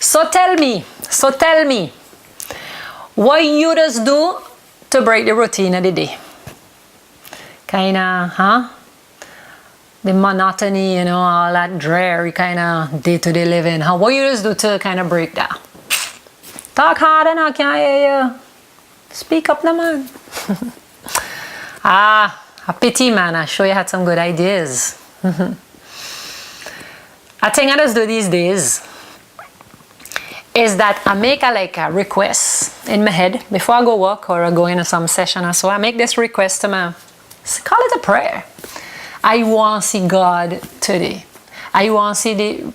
So tell me, what you just do to break the routine of the day? Kinda, huh? The monotony, you know, all that dreary kind of day-to-day living. What you just do to kind of break that? Talk harder now, can't hear you. Speak up now, man. A pity, man. I sure you had some good ideas. A thing I just do these days is that I make a request in my head before I go work or I go into some session or so. I make this request to my, call it a prayer. I want to see God today. I want to see the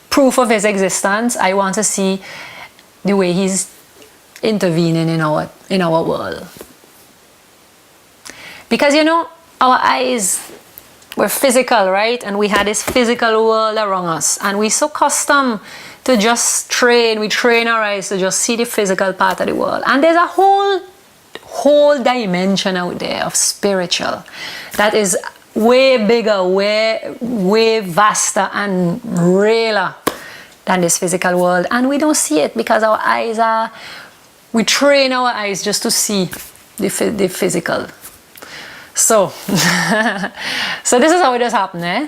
proof of His existence. I want to see the way He's intervening in our world. Because you know, our eyes were physical, right? And we had this physical world around us. And we're so accustomed to just we train our eyes to just see the physical part of the world. And there's a whole dimension out there of spiritual that is way bigger, way vaster and realer than this physical world. And we don't see it because we train our eyes just to see the physical. So, so this is how it does happen, eh?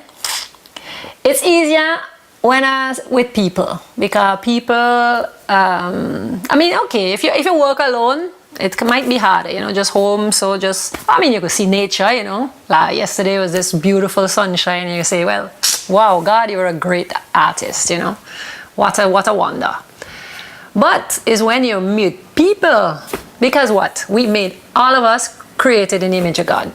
It's easier with people, because people, I mean, okay, if you work alone, it might be harder, you know, just home, so you could see nature, you know, like yesterday was this beautiful sunshine, and you say, well, wow, God, you're a great artist, you know, what a wonder. But is when you meet people, because what? All of us created in the image of God.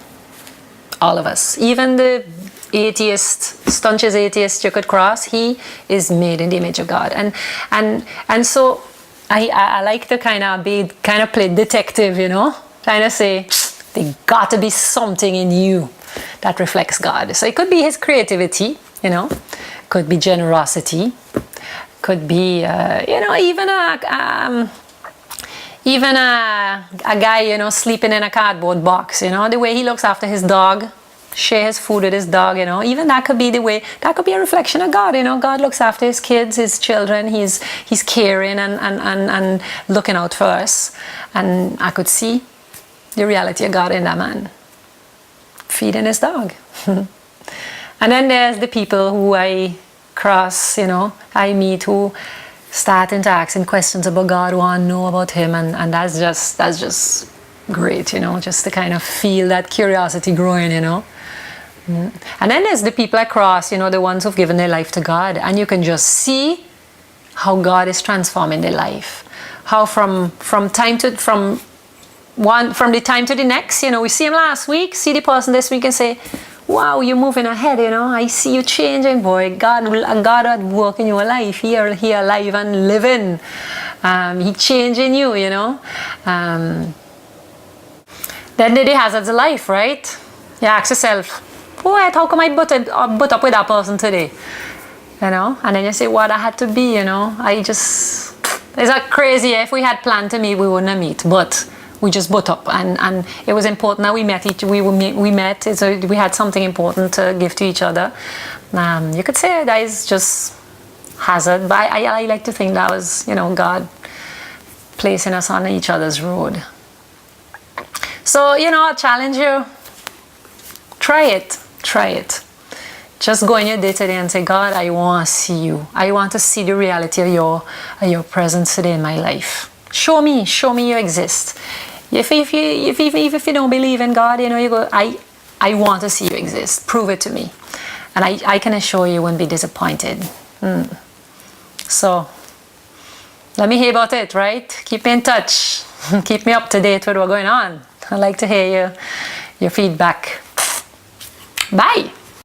All of us. Even the atheist, staunchest atheist you could cross, he is made in the image of God. And so I like to kind of play detective, you know, kind of say, there got to be something in you that reflects God. So it could be His creativity, you know, could be generosity, could be, you know, even a guy, you know, sleeping in a cardboard box, you know, the way he looks after his dog, share his food with his dog, you know, even that could be that could be a reflection of God, you know. God looks after His kids, His children, He's caring and looking out for us. And I could see the reality of God in that man, feeding his dog. And then there's the people who I cross, you know, I meet, who start into asking questions about God, want to know about Him, and that's just great, you know, just to kind of feel that curiosity growing, you know. And then there's the people I cross, you know, the ones who've given their life to God, and you can just see how God is transforming their life, how from the time to the next, you know, we see him last week, see the person this week, and say, wow, you're moving ahead, you know, I see you changing, boy. God at work in your life, He alive and living. He changing you, you know. Then the hazards of life, right? You ask yourself, what, how come I butt up with that person today? You know, and then you say, what I had to be, you know. It's like crazy. If we had planned to meet, we wouldn't have met, but we just butt up, and it was important that we met, so we had something important to give to each other. You could say that is just hazard, but I like to think that was, you know, God placing us on each other's road. So, you know, I challenge you, try it. Just go in your day today and say, God, I want to see you. I want to see the reality of your presence today in my life. Show me you exist. Even if you don't believe in God, you know, you go, I want to see you exist. Prove it to me. And I can assure you won't be disappointed. So, let me hear about it, right? Keep me in touch. Keep me up to date with what's going on. I'd like to hear your feedback. Bye.